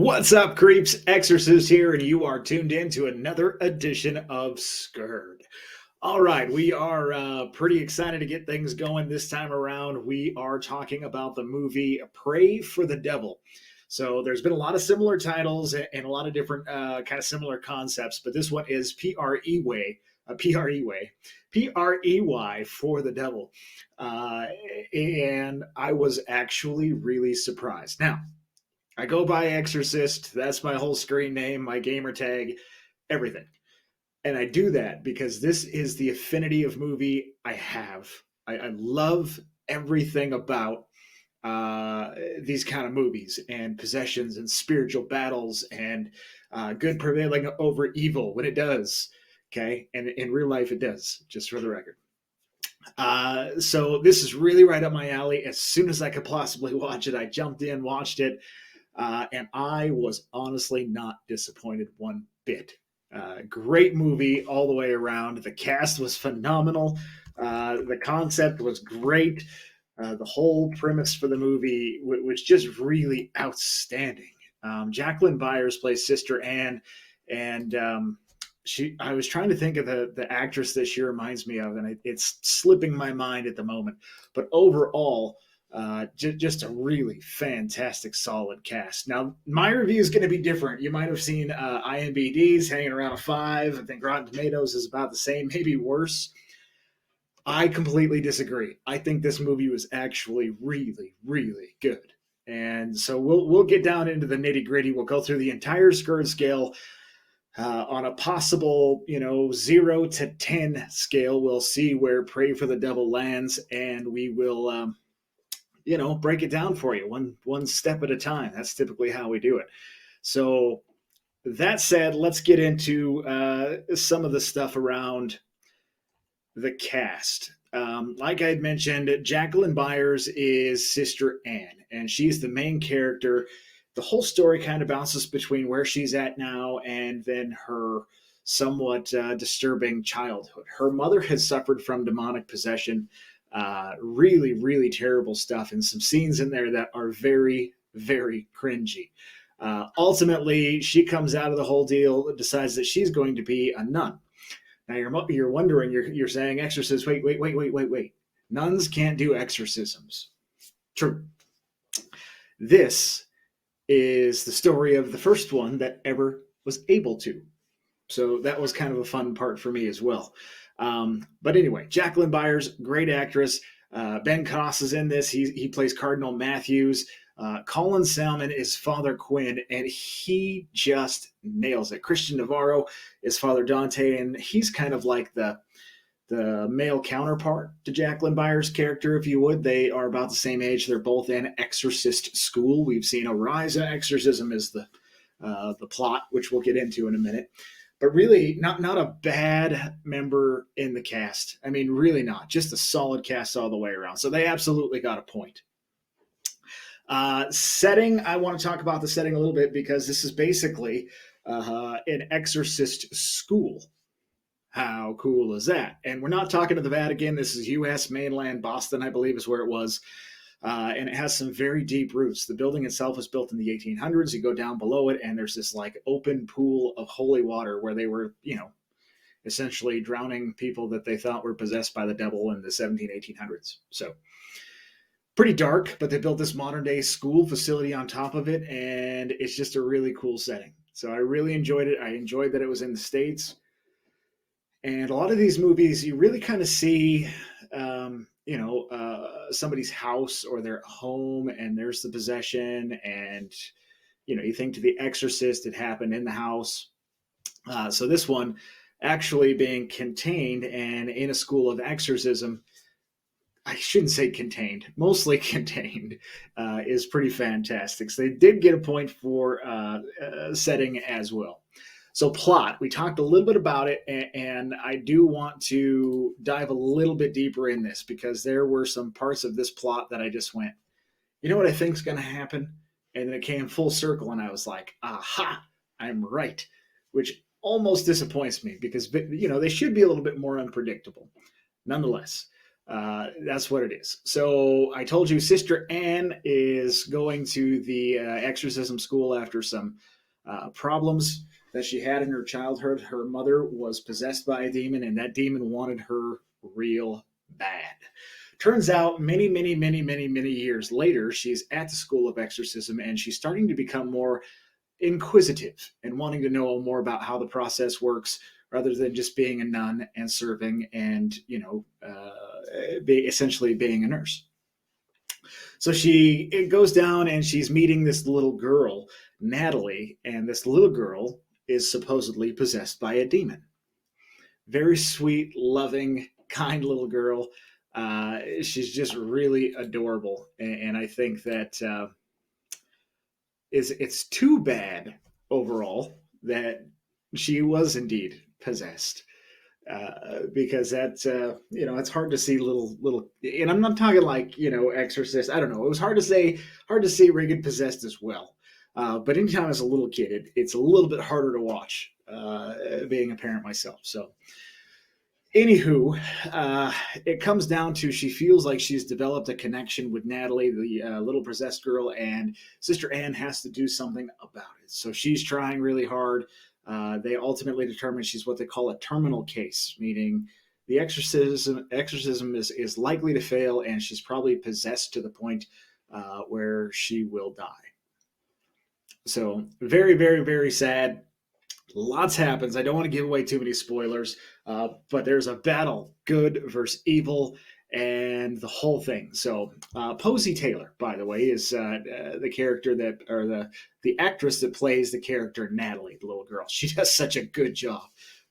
What's up, creeps? Exorcist here, and you are tuned in to another edition of Scurred. All right, we are pretty excited to get things going this time around. We are talking about the movie Pray for the Devil. So there's been a lot of similar titles and a lot of different kind of similar concepts, but this one is P-R-E-Y for the Devil. And I was actually really surprised. Now, I go by Exorcist. That's my whole screen name, my gamer tag, everything. And I do that because this is the affinity of movie I have. I love everything about these kind of movies and possessions and spiritual battles and good prevailing over evil when it does. Okay. And in real life, it does, just for the record. So this is really right up my alley. As soon as I could possibly watch it, I jumped in, watched it. And I was honestly not disappointed one bit. Great movie all the way around. The cast was phenomenal. The concept was great. The whole premise for the movie was just really outstanding. Jacqueline Byers plays Sister Anne, and I was trying to think of the actress that she reminds me of, and it's slipping my mind at the moment. But overall, just a really fantastic, solid cast. Now, my review is going to be different. You might have seen IMDb's hanging around a 5. I think Rotten Tomatoes is about the same, maybe worse. I completely disagree. I think this movie was actually really, really good. And so we'll get down into the nitty gritty. We'll go through the entire Scurred scale on a possible, 0 to 10 scale. We'll see where Pray for the Devil lands, and we will break it down for you one step at a time. That's typically how we do it. So that said, let's get into some of the stuff around the cast. Like I had mentioned, Jacqueline Byers is Sister Anne, and she's the main character. The whole story kind of bounces between where she's at now and then her somewhat disturbing childhood. Her mother has suffered from demonic possession. Really, really terrible stuff, and some scenes in there that are very, very cringy. Ultimately, she comes out of the whole deal, decides that she's going to be a nun. Now you're wondering, you're saying exorcists. Wait. Nuns can't do exorcisms. True. This is the story of the first one that ever was able to. So that was kind of a fun part for me as well. But anyway, Jacqueline Byers, great actress. Ben Koss is in this. He plays Cardinal Matthews. Colin Salmon is Father Quinn, and he just nails it. Christian Navarro is Father Dante, and he's kind of like the male counterpart to Jacqueline Byers' character, if you would. They are about the same age. They're both in exorcist school. We've seen Oriza. Exorcism is the plot, which we'll get into in a minute. But really, not a bad member in the cast. I mean, really not. Just a solid cast all the way around. So they absolutely got a point. Setting, I want to talk about the setting a little bit because this is basically an exorcist school. How cool is that? And we're not talking to the Vatican. This is U.S. mainland. Boston, I believe, is where it was. And it has some very deep roots. The building itself was built in the 1800s. You go down below it, and there's this like open pool of holy water where they were, essentially drowning people that they thought were possessed by the devil in the 1800s. So pretty dark, but they built this modern day school facility on top of it, and it's just a really cool setting. So I really enjoyed it. I enjoyed that it was in the States. And a lot of these movies, you really kind of see, somebody's house or their home, and there's the possession, and you think to The Exorcist, it happened in the house. So this one actually being contained and in a school of exorcism, I shouldn't say contained, mostly contained, is pretty fantastic. So they did get a point for setting as well. So plot, we talked a little bit about it, and I do want to dive a little bit deeper in this because there were some parts of this plot that I just went, you know what I think is going to happen? And then it came full circle, and I was like, aha, I'm right, which almost disappoints me because, they should be a little bit more unpredictable. Nonetheless, That's what it is. So I told you Sister Anne is going to the exorcism school after some problems that she had in her childhood. Her mother was possessed by a demon, and that demon wanted her real bad. Turns out, many years later, she's at the school of exorcism, and she's starting to become more inquisitive and wanting to know more about how the process works rather than just being a nun and serving and, essentially being a nurse. So it goes down and she's meeting this little girl, Natalie, and this little girl is supposedly possessed by a demon. Very sweet, loving, kind little girl. She's just really adorable, and I think that it's too bad overall that she was indeed possessed. Because that's it's hard to see little, and I'm not talking like Exorcist. I don't know. It was hard to see Regan possessed as well. But anytime as a little kid, it's a little bit harder to watch. Being a parent myself, so. Anywho, it comes down to she feels like she's developed a connection with Natalie, the little possessed girl, and Sister Anne has to do something about it. So she's trying really hard. They ultimately determine she's what they call a terminal case, meaning the exorcism is likely to fail, and she's probably possessed to the point where she will die. So very, very, very sad. Lots happens. I don't want to give away too many spoilers, but there's a battle, good versus evil, and the whole thing. So Posey Taylor, by the way, is the character the actress that plays the character Natalie, the little girl. She does such a good job.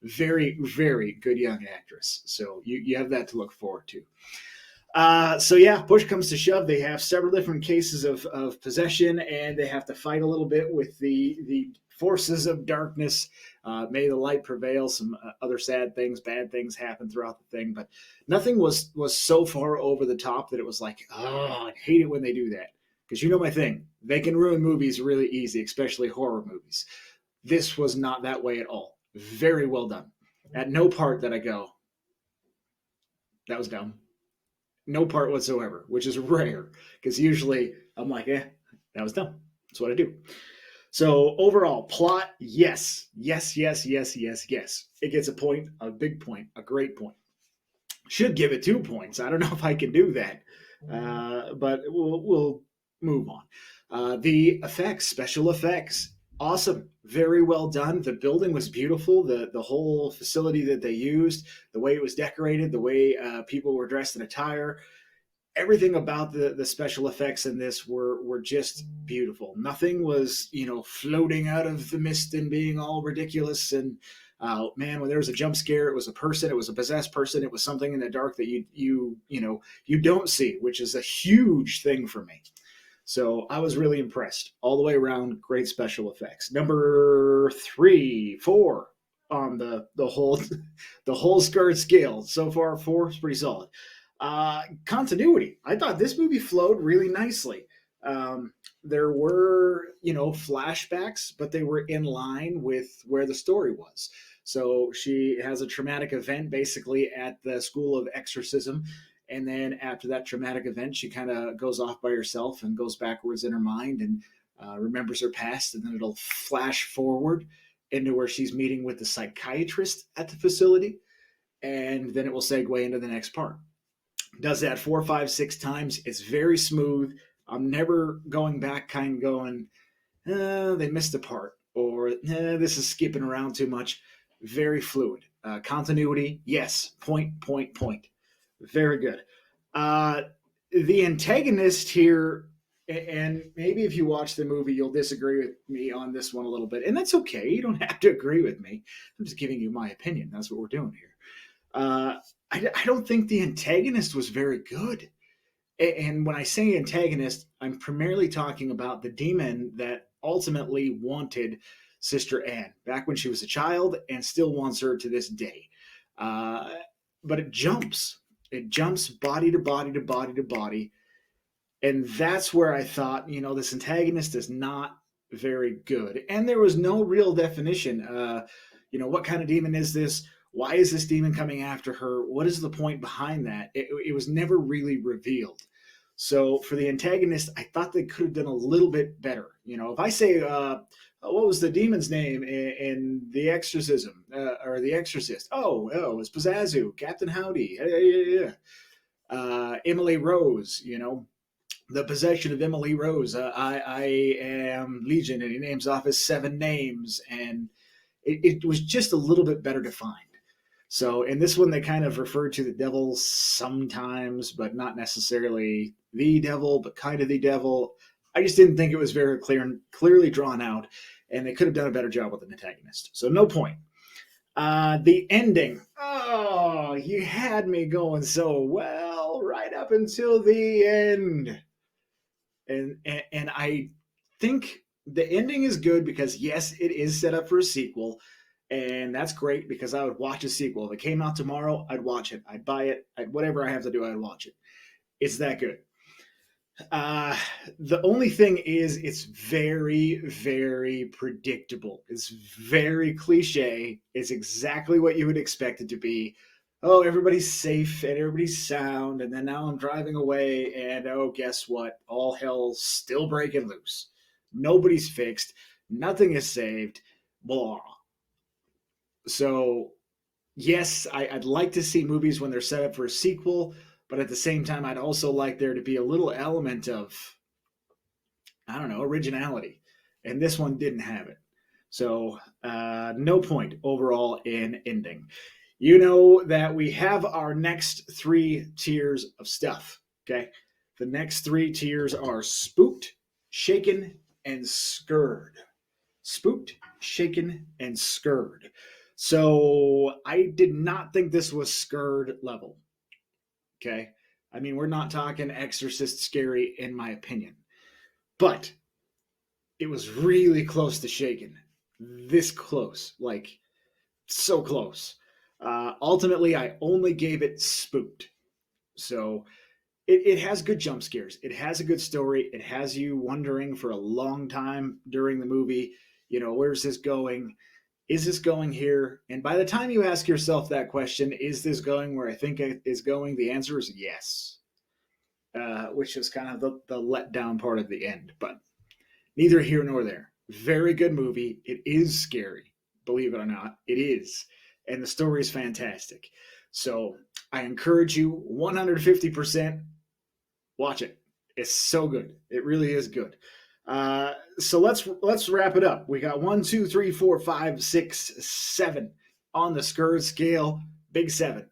Very, very good young actress. So you have that to look forward to. So yeah, push comes to shove. They have several different cases of possession, and they have to fight a little bit with the forces of darkness. May the light prevail. Some other sad things, bad things happen throughout the thing, but nothing was so far over the top that it was like, oh, I hate it when they do that. Because you know my thing, they can ruin movies really easy, especially horror movies. This was not that way at all. Very well done. At no part that I go, that was dumb. No part whatsoever, which is rare, because usually I'm like, that was dumb. That's what I do. So overall, plot, yes. It gets a point, a big point, a great point. Should give it 2 points. I don't know if I can do that, but we'll move on. The effects, special effects, awesome, very well done. The building was beautiful. The whole facility that they used, the way it was decorated, the way people were dressed in attire. Everything about the special effects in this were just beautiful. Nothing was, floating out of the mist and being all ridiculous. And man, when there was a jump scare, it was a person, it was a possessed person, it was something in the dark that you don't see, which is a huge thing for me. So I was really impressed all the way around. Great special effects. Number 3, 4 on the whole Scurred scale. So far, 4 is pretty solid. Continuity. I thought this movie flowed really nicely. There were, flashbacks, but they were in line with where the story was. So she has a traumatic event basically at the school of exorcism. And then after that traumatic event, she kind of goes off by herself and goes backwards in her mind and remembers her past. And then it'll flash forward into where she's meeting with the psychiatrist at the facility. And then it will segue into the next part. Does that 4, 5, 6 times. It's very smooth. I'm never going back kind of going, they missed a part, or this is skipping around too much. Very fluid. Continuity, yes. Point. Very good. The antagonist here, and maybe if you watch the movie, you'll disagree with me on this one a little bit, and that's okay. You don't have to agree with me. I'm just giving you my opinion. That's what we're doing here. I don't think the antagonist was very good. And when I say antagonist, I'm primarily talking about the demon that ultimately wanted Sister Anne back when she was a child and still wants her to this day. But it jumps. It jumps body to body to body to body. And that's where I thought, this antagonist is not very good. And there was no real definition. What kind of demon is this? Why is this demon coming after her? What is the point behind that? It was never really revealed. So for the antagonist, I thought they could have done a little bit better. If I say, what was the demon's name in the Exorcism or the Exorcist? Oh, it's Pizzazu, Captain Howdy, yeah. Emily Rose, the possession of Emily Rose. I am Legion, and he names off his 7 names, and it was just a little bit better defined. So in this one, they kind of referred to the devil sometimes, but not necessarily the devil, but kind of the devil. I just didn't think it was very clearly drawn out, and they could have done a better job with the antagonist. So no point. The ending. Oh, you had me going so well right up until the end. And I think the ending is good because, yes, it is set up for a sequel. And that's great because I would watch a sequel. If it came out tomorrow, I'd watch it. I'd buy it. Whatever I have to do, I'd watch it. It's that good. The only thing is it's very, very predictable. It's very cliche. It's exactly what you would expect it to be. Oh, everybody's safe and everybody's sound. And then now I'm driving away and oh, guess what? All hell's still breaking loose. Nobody's fixed. Nothing is saved. Blah. So, yes, I'd like to see movies when they're set up for a sequel, but at the same time, I'd also like there to be a little element of, I don't know, originality. And this one didn't have it. So, no point overall in ending. You know that we have our next 3 tiers of stuff, okay? The next 3 tiers are spooked, shaken, and scurred. Spooked, shaken, and scurred. So I did not think this was Scurred level. Okay. I mean, we're not talking Exorcist scary in my opinion, but it was really close to shaken. This close, like so close. Ultimately, I only gave it spooked. So it has good jump scares. It has a good story. It has you wondering for a long time during the movie, where's this going? Is this going here? And by the time you ask yourself that question, is this going where I think it is going? The answer is yes, which is kind of the letdown part of the end. But neither here nor there. Very good movie. It is scary, believe it or not. It is. And the story is fantastic. So I encourage you 150%. Watch it. It's so good. It really is good. So let's wrap it up. We got 1, 2, 3, 4, 5, 6, 7 on the Scurred scale. Big 7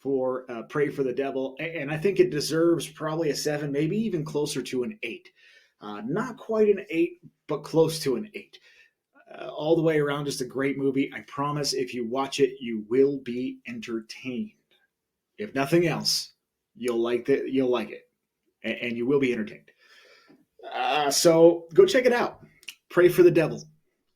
for Pray for the Devil, and I think it deserves probably a 7, maybe even closer to an 8. Not quite an 8, but close to an 8. All the way around, just a great movie. I promise, if you watch it, you will be entertained. If nothing else, you'll like it. You'll like it, and you will be entertained. So go check it out. Pray for the Devil.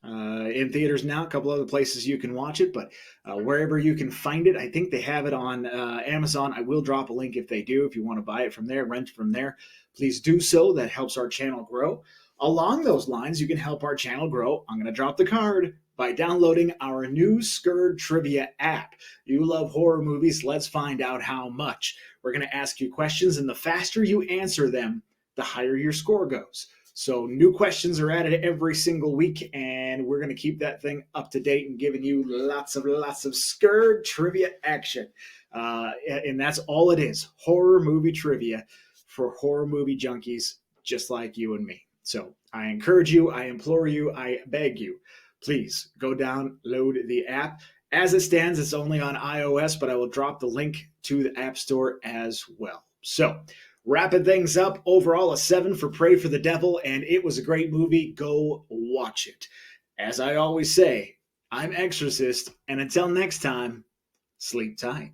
In theaters now, a couple other places you can watch it, but wherever you can find it, I think they have it on Amazon. I will drop a link if they do. If you want to buy it from there, rent from there, please do so. That helps our channel grow. Along those lines, you can help our channel grow. I'm going to drop the card by downloading our new Scurred Trivia app. You love horror movies. Let's find out how much. We're going to ask you questions, and the faster you answer them, the higher your score goes. So new questions are added every single week, and we're going to keep that thing up to date and giving you lots of Scurred trivia action. And that's all it is, horror movie trivia for horror movie junkies just like you and me. So I encourage you, I implore you, I beg you, please go download the app. As it stands, it's only on iOS, but I will drop the link to the App Store as well. So wrapping things up, overall a 7 for Pray for the Devil, and it was a great movie. Go watch it. As I always say, I'm Exorcist, and until next time, sleep tight.